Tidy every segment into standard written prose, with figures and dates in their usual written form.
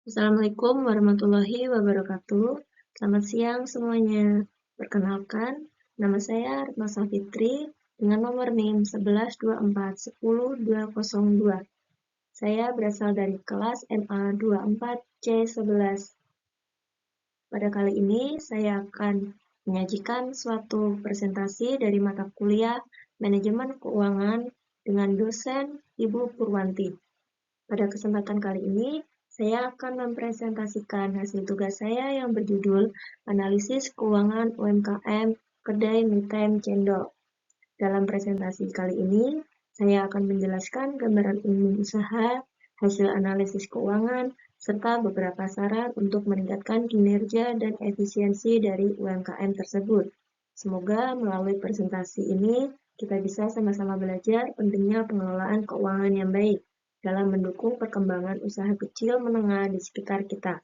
Assalamualaikum warahmatullahi wabarakatuh. Selamat siang semuanya. Perkenalkan, nama saya Retno Safitri dengan nomor NIM 1124100202. Saya berasal dari kelas MA 24C11. Pada kali ini saya akan menyajikan suatu presentasi dari mata kuliah Manajemen Keuangan dengan dosen Ibu Purwanti. Pada kesempatan kali ini, saya akan mempresentasikan hasil tugas saya yang berjudul Analisis Keuangan UMKM Kedai Me Time Cendol. Dalam presentasi kali ini, saya akan menjelaskan gambaran umum usaha, hasil analisis keuangan, serta beberapa saran untuk meningkatkan kinerja dan efisiensi dari UMKM tersebut. Semoga melalui presentasi ini, kita bisa sama-sama belajar pentingnya pengelolaan keuangan yang baik dalam mendukung perkembangan usaha kecil menengah di sekitar kita.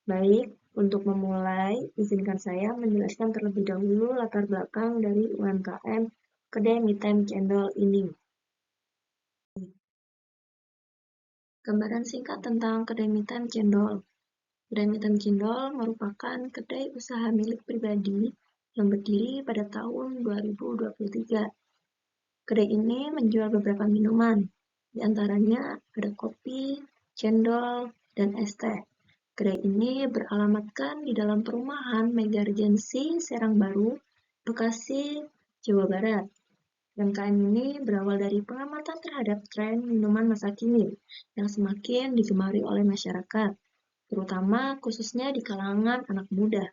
Baik, untuk memulai, izinkan saya menjelaskan terlebih dahulu latar belakang dari UMKM Kedai Me Time Cendol ini. Gambaran singkat tentang Kedai Me Time Cendol. Kedai Me Time Cendol merupakan kedai usaha milik pribadi yang berdiri pada tahun 2023. Kedai ini menjual beberapa minuman, di antaranya ada kopi, cendol, dan es teh. Kedai ini beralamatkan di dalam perumahan Mega Regency Serang Baru, Bekasi, Jawa Barat. UMKM ini berawal dari pengamatan terhadap tren minuman masa kini yang semakin digemari oleh masyarakat, terutama khususnya di kalangan anak muda.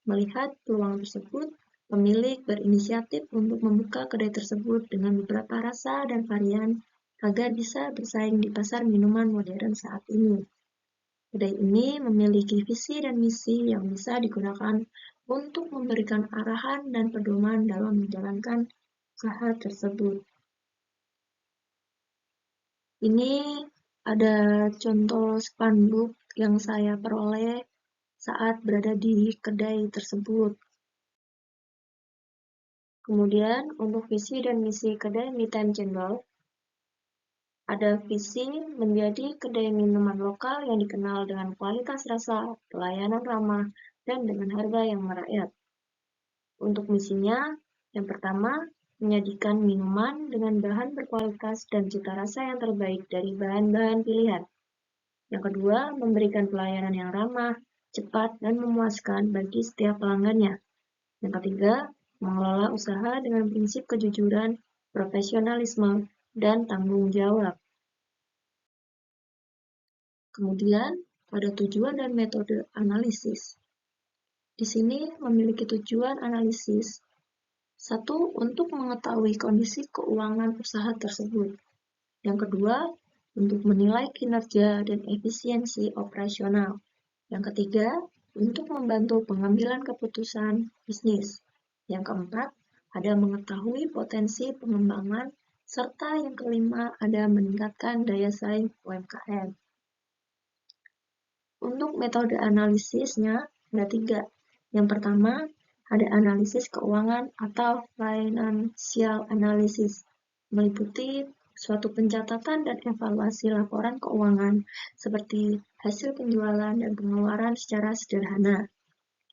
Melihat peluang tersebut, pemilik berinisiatif untuk membuka kedai tersebut dengan beberapa rasa dan varian agar bisa bersaing di pasar minuman modern saat ini. Kedai ini memiliki visi dan misi yang bisa digunakan untuk memberikan arahan dan pedoman dalam menjalankan usaha tersebut. Ini ada contoh spanduk yang saya peroleh saat berada di kedai tersebut. Kemudian, untuk visi dan misi kedai Me Time Cendol, ada visi menjadi kedai minuman lokal yang dikenal dengan kualitas rasa, pelayanan ramah, dan dengan harga yang merakyat. Untuk misinya, yang pertama, menyajikan minuman dengan bahan berkualitas dan cita rasa yang terbaik dari bahan-bahan pilihan. Yang kedua, memberikan pelayanan yang ramah, cepat, dan memuaskan bagi setiap pelanggannya. Yang ketiga, mengelola usaha dengan prinsip kejujuran, profesionalisme, dan tanggung jawab. Kemudian, pada tujuan dan metode analisis. Di sini memiliki tujuan analisis. Satu, untuk mengetahui kondisi keuangan usaha tersebut. Yang kedua, untuk menilai kinerja dan efisiensi operasional. Yang ketiga, untuk membantu pengambilan keputusan bisnis. Yang keempat, ada mengetahui potensi pengembangan, serta yang kelima, ada meningkatkan daya saing UMKM. Untuk metode analisisnya ada 3. Yang pertama, ada analisis keuangan atau financial analysis, meliputi suatu pencatatan dan evaluasi laporan keuangan seperti hasil penjualan dan pengeluaran secara sederhana.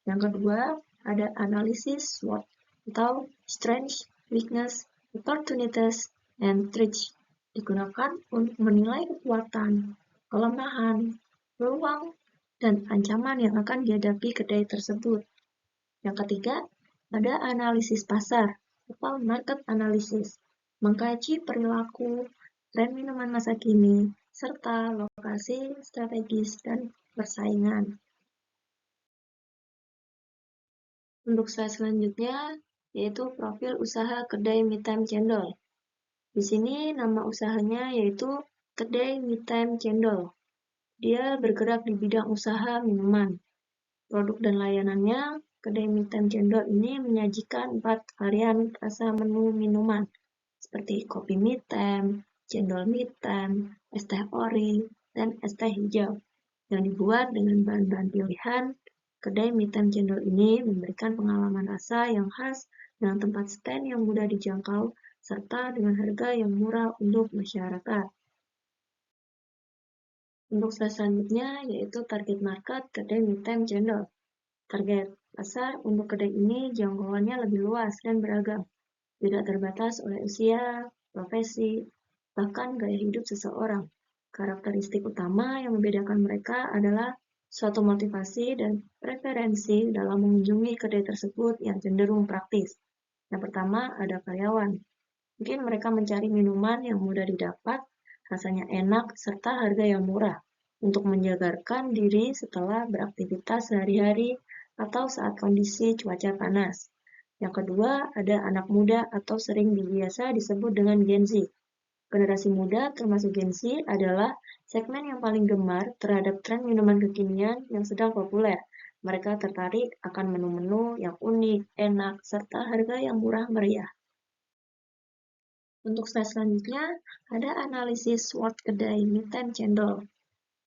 Yang kedua, ada analisis SWOT atau Strengths, Weakness, Opportunities, and Threats, digunakan untuk menilai kekuatan, kelemahan, peluang, dan ancaman yang akan dihadapi kedai tersebut. Yang ketiga, ada analisis pasar atau market analysis, mengkaji perilaku, tren minuman masa kini, serta lokasi strategis dan persaingan. Untuk slide selanjutnya, yaitu profil usaha Kedai Me Time Cendol. Di sini nama usahanya yaitu Kedai Me Time Cendol. Dia bergerak di bidang usaha minuman. Produk dan layanannya, Kedai Me Time Cendol ini menyajikan 4 varian rasa menu minuman, seperti kopi Me Time, cendol Me Time, es teh ori, dan es teh hijau, yang dibuat dengan bahan-bahan pilihan. Kedai Me Time Cendol ini memberikan pengalaman rasa yang khas dengan tempat stand yang mudah dijangkau, serta dengan harga yang murah untuk masyarakat. Untuk slide selanjutnya yaitu target market kedai mid-time channel. Target pasar untuk kedai ini jangkauannya lebih luas dan beragam, tidak terbatas oleh usia, profesi, bahkan gaya hidup seseorang. Karakteristik utama yang membedakan mereka adalah suatu motivasi dan preferensi dalam mengunjungi kedai tersebut yang cenderung praktis. Yang pertama ada karyawan. Mungkin mereka mencari minuman yang mudah didapat, rasanya enak, serta harga yang murah untuk menyegarkan diri setelah beraktivitas sehari-hari atau saat kondisi cuaca panas. Yang kedua, ada anak muda atau sering biasa disebut dengan Gen Z. Generasi muda termasuk Gen Z adalah segmen yang paling gemar terhadap tren minuman kekinian yang sedang populer. Mereka tertarik akan menu-menu yang unik, enak, serta harga yang murah meriah. Untuk slide selanjutnya, ada analisis SWOT kedai mid-time cendol.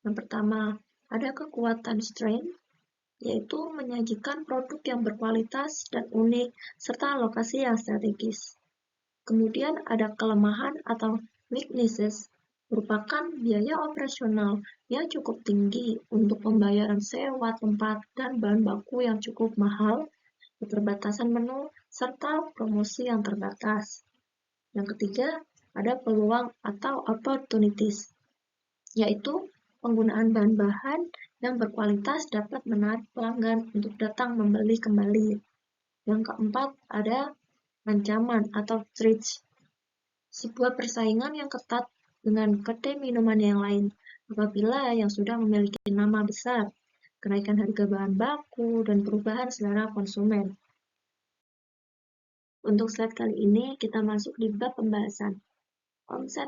Yang pertama, ada kekuatan strength, yaitu menyajikan produk yang berkualitas dan unik, serta lokasi yang strategis. Kemudian ada kelemahan atau weaknesses, merupakan biaya operasional yang cukup tinggi untuk pembayaran sewa tempat dan bahan baku yang cukup mahal, keterbatasan menu, serta promosi yang terbatas. Yang ketiga, ada peluang atau opportunities, yaitu penggunaan bahan-bahan yang berkualitas dapat menarik pelanggan untuk datang membeli kembali. Yang keempat, ada ancaman atau threats, sebuah persaingan yang ketat dengan kedai minuman yang lain apabila yang sudah memiliki nama besar, kenaikan harga bahan baku, dan perubahan selera konsumen. Untuk slide kali ini, kita masuk di bab pembahasan. Omset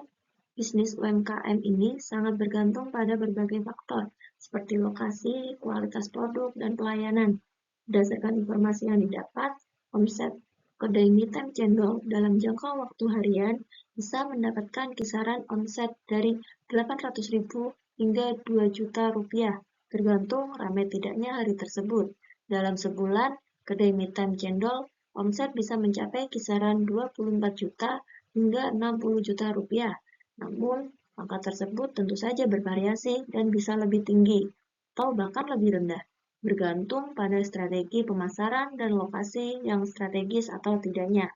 bisnis UMKM ini sangat bergantung pada berbagai faktor, seperti lokasi, kualitas produk, dan pelayanan. Berdasarkan informasi yang didapat, omset kedai mid-time cendol dalam jangka waktu harian bisa mendapatkan kisaran omset dari 800.000 hingga 2 juta rupiah, tergantung ramai tidaknya hari tersebut. Dalam sebulan, kedai mid-time cendol omset bisa mencapai kisaran 24 juta hingga 60 juta rupiah. Namun, angka tersebut tentu saja bervariasi dan bisa lebih tinggi atau bahkan lebih rendah, bergantung pada strategi pemasaran dan lokasi yang strategis atau tidaknya.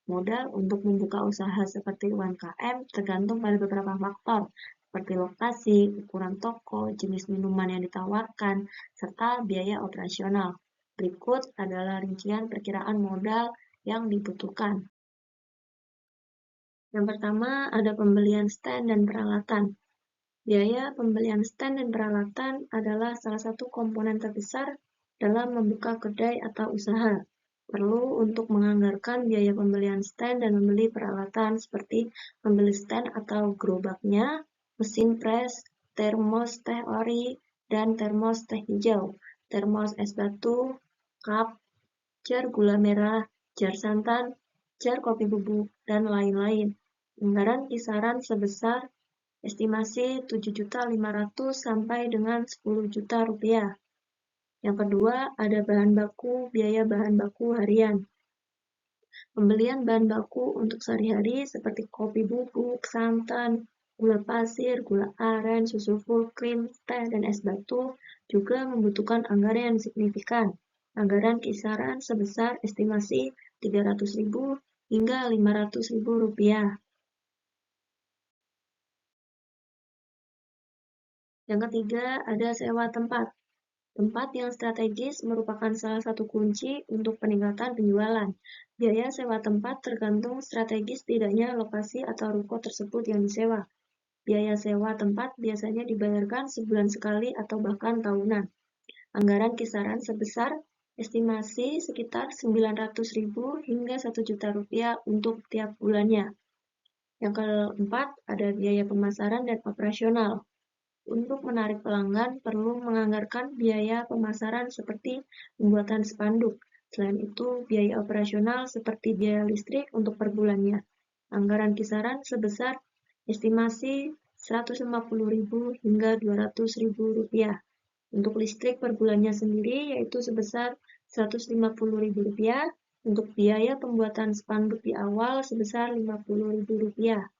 Modal untuk membuka usaha seperti UMKM tergantung pada beberapa faktor, seperti lokasi, ukuran toko, jenis minuman yang ditawarkan, serta biaya operasional. Berikut adalah rincian perkiraan modal yang dibutuhkan. Yang pertama, ada pembelian stand dan peralatan. Biaya pembelian stand dan peralatan adalah salah satu komponen terbesar dalam membuka kedai atau usaha. Perlu untuk menganggarkan biaya pembelian stand dan membeli peralatan seperti membeli stand atau gerobaknya, mesin pres, termos teh ori, dan termos teh hijau, termos es batu, cup, jar gula merah, jar santan, jar kopi bubuk, dan lain-lain. Anggaran kisaran sebesar estimasi 7.500.000 sampai dengan 10 juta rupiah. Yang kedua, ada bahan baku, biaya bahan baku harian. Pembelian bahan baku untuk sehari-hari seperti kopi bubuk, santan, gula pasir, gula aren, susu full cream, teh, dan es batu juga membutuhkan anggaran yang signifikan. Anggaran kisaran sebesar estimasi 300.000 hingga 500.000 rupiah. Yang ketiga, ada sewa tempat. Tempat yang strategis merupakan salah satu kunci untuk peningkatan penjualan. Biaya sewa tempat tergantung strategis tidaknya lokasi atau ruko tersebut yang disewa. Biaya sewa tempat biasanya dibayarkan sebulan sekali atau bahkan tahunan. Anggaran kisaran sebesar estimasi sekitar 900.000 hingga 1 juta rupiah untuk tiap bulannya. Yang keempat, ada biaya pemasaran dan operasional. Untuk menarik pelanggan, perlu menganggarkan biaya pemasaran seperti pembuatan spanduk. Selain itu, biaya operasional seperti biaya listrik untuk per bulannya. Anggaran kisaran sebesar estimasi 150.000 hingga 200.000 rupiah. Untuk listrik per bulannya sendiri yaitu sebesar 150.000 rupiah. Untuk biaya pembuatan spanduk di awal sebesar 50.000 rupiah.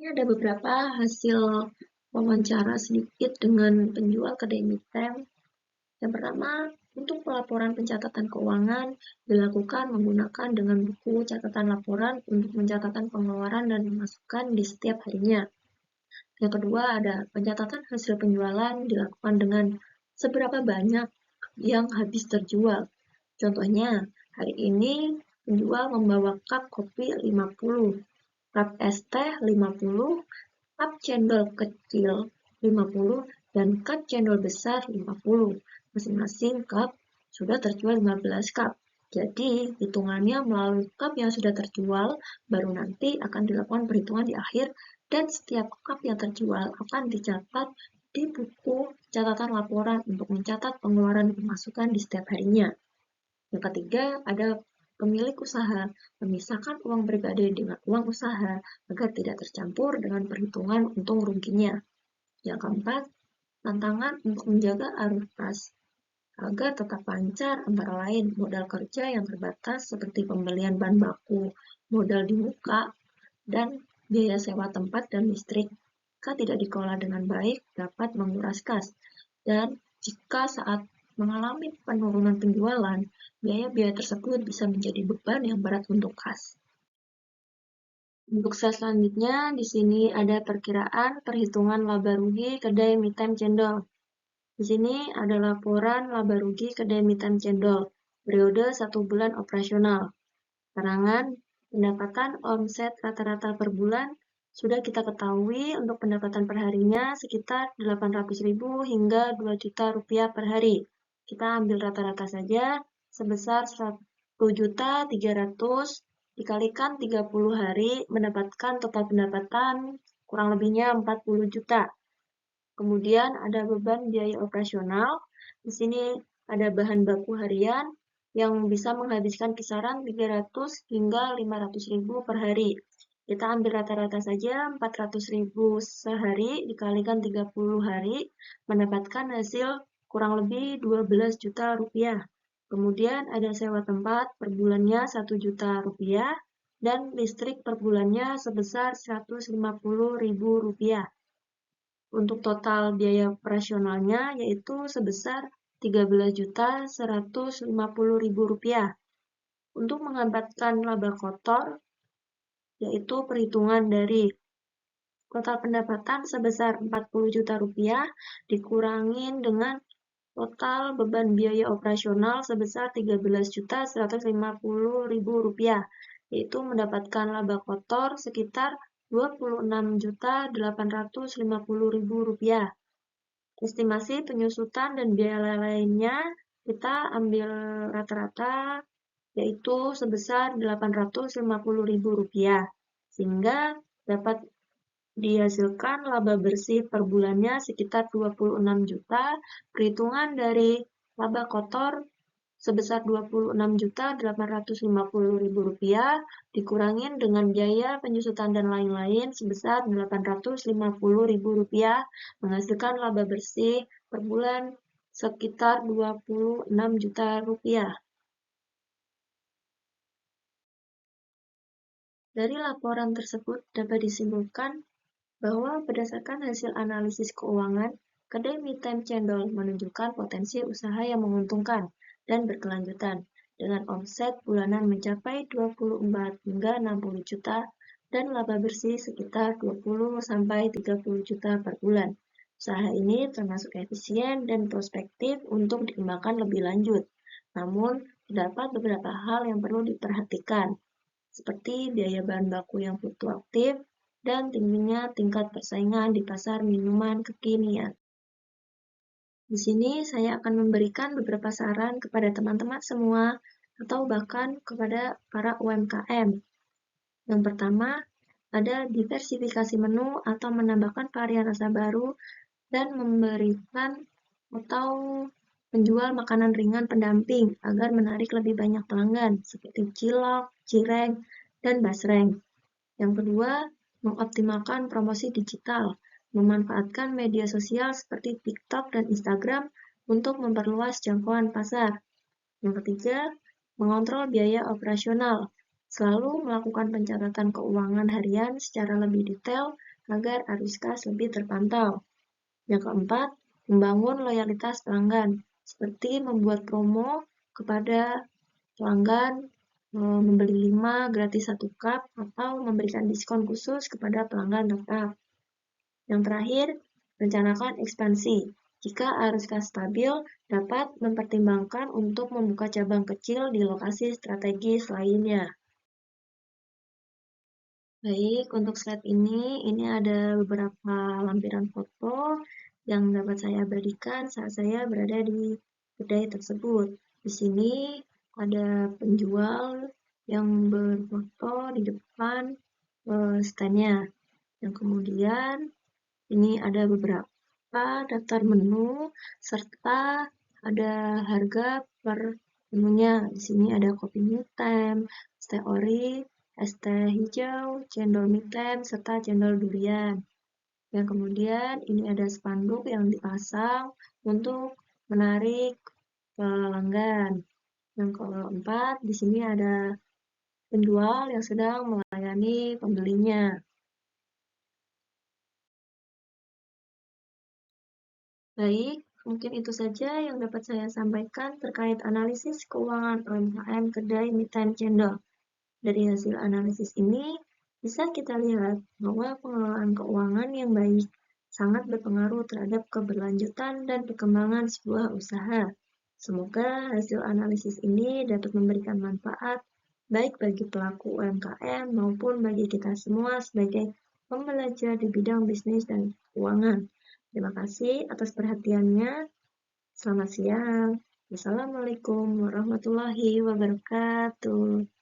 Ini ada beberapa hasil wawancara sedikit dengan penjual kedai mie tem. Yang pertama, untuk pelaporan pencatatan keuangan dilakukan menggunakan dengan buku catatan laporan untuk mencatatkan pengeluaran dan pemasukan di setiap harinya. Yang kedua, ada pencatatan hasil penjualan dilakukan dengan seberapa banyak yang habis terjual. Contohnya, hari ini penjual membawa cup kopi 50, cup es teh 50, cup cendol kecil 50, dan cup cendol besar 50. Masing-masing cup sudah terjual 15 cup. Jadi, hitungannya melalui cup yang sudah terjual, baru nanti akan dilakukan perhitungan di akhir, dan setiap cup yang terjual akan dicatat di buku catatan laporan untuk mencatat pengeluaran dan pemasukan di setiap harinya. Yang ketiga, ada pemilik usaha memisahkan uang pribadi dengan uang usaha agar tidak tercampur dengan perhitungan untung ruginya. Yang keempat, tantangan untuk menjaga arus kas agar tetap lancar, antara lain modal kerja yang terbatas seperti pembelian bahan baku, modal di muka, dan biaya sewa tempat dan listrik. Jika tidak dikelola dengan baik, dapat menguras kas. Dan jika saat mengalami penurunan penjualan, biaya-biaya tersebut bisa menjadi beban yang berat untuk kas. Untuk slide selanjutnya, di sini ada perkiraan perhitungan laba rugi kedai mie tem cendol. Di sini ada laporan laba rugi kedai mie tem cendol, periode 1 bulan operasional. Karangan, pendapatan omset rata-rata per bulan sudah kita ketahui untuk pendapatan per harinya sekitar 800.000 hingga 2 juta rupiah per hari. Kita ambil rata-rata saja sebesar 1.300.000 dikalikan 30 hari mendapatkan total pendapatan kurang lebihnya 40 juta. Kemudian ada beban biaya operasional. Di sini ada bahan baku harian yang bisa menghabiskan kisaran 300 hingga 500.000 per hari. Kita ambil rata-rata saja 400.000 sehari dikalikan 30 hari mendapatkan hasil kurang lebih 12 juta rupiah. Kemudian ada sewa tempat per bulannya 1 juta rupiah dan listrik per bulannya sebesar 150.000 rupiah. Untuk total biaya operasionalnya yaitu sebesar 13.150.000 rupiah. Untuk mengabatkan laba kotor, yaitu perhitungan dari total pendapatan sebesar 40 juta rupiah dikurangin dengan total beban biaya operasional sebesar 13.150.000 rupiah, yaitu mendapatkan laba kotor sekitar 26.850.000 rupiah. Estimasi penyusutan dan biaya lainnya kita ambil rata-rata yaitu sebesar 850.000 rupiah, sehingga dapat dihasilkan laba bersih per bulannya sekitar 26 juta, perhitungan dari laba kotor sebesar 26.850.000 rupiah dikurangin dengan biaya penyusutan dan lain-lain sebesar 850.000 rupiah menghasilkan laba bersih per bulan sekitar 26 juta rupiah. Dari laporan tersebut dapat disimpulkan bahwa berdasarkan hasil analisis keuangan, kedai mie tem cendol menunjukkan potensi usaha yang menguntungkan dan berkelanjutan, dengan omset bulanan mencapai 24 hingga 60 juta dan laba bersih sekitar 20-30 juta per bulan. Usaha ini termasuk efisien dan prospektif untuk dikembangkan lebih lanjut. Namun, terdapat beberapa hal yang perlu diperhatikan, seperti biaya bahan baku yang fluktuatif dan tingginya tingkat persaingan di pasar minuman kekinian. Di sini saya akan memberikan beberapa saran kepada teman-teman semua atau bahkan kepada para UMKM. Yang pertama, ada diversifikasi menu atau menambahkan varian rasa baru dan memberikan atau menjual makanan ringan pendamping agar menarik lebih banyak pelanggan seperti cilok, cireng, dan basreng. Yang kedua, mengoptimalkan promosi digital, memanfaatkan media sosial seperti TikTok dan Instagram untuk memperluas jangkauan pasar. Yang ketiga, mengontrol biaya operasional, selalu melakukan pencatatan keuangan harian secara lebih detail agar arus kas lebih terpantau. Yang keempat, membangun loyalitas pelanggan, seperti membuat promo kepada pelanggan membeli 5 gratis 1 cup atau memberikan diskon khusus kepada pelanggan tetap. Yang terakhir, rencanakan ekspansi. Jika arus kas stabil, dapat mempertimbangkan untuk membuka cabang kecil di lokasi strategis lainnya. Baik, untuk slide ini ada beberapa lampiran foto yang dapat saya abadikan saat saya berada di kedai tersebut. Di sini ada penjual yang berfoto di depan standnya. Yang kemudian ini ada beberapa daftar menu serta ada harga per menunya. Di sini ada kopi Newtem, teh ori, es teh hijau, cendol mitem, serta cendol durian. Yang kemudian ini ada spanduk yang dipasang untuk menarik pelanggan. Yang keempat, di sini ada penjual yang sedang melayani pembelinya. Baik, mungkin itu saja yang dapat saya sampaikan terkait analisis keuangan UMKM kedai mie time cendol. Dari hasil analisis ini, bisa kita lihat bahwa pengelolaan keuangan yang baik sangat berpengaruh terhadap keberlanjutan dan perkembangan sebuah usaha. Semoga hasil analisis ini dapat memberikan manfaat baik bagi pelaku UMKM maupun bagi kita semua sebagai pembelajar di bidang bisnis dan keuangan. Terima kasih atas perhatiannya. Selamat siang. Wassalamualaikum warahmatullahi wabarakatuh.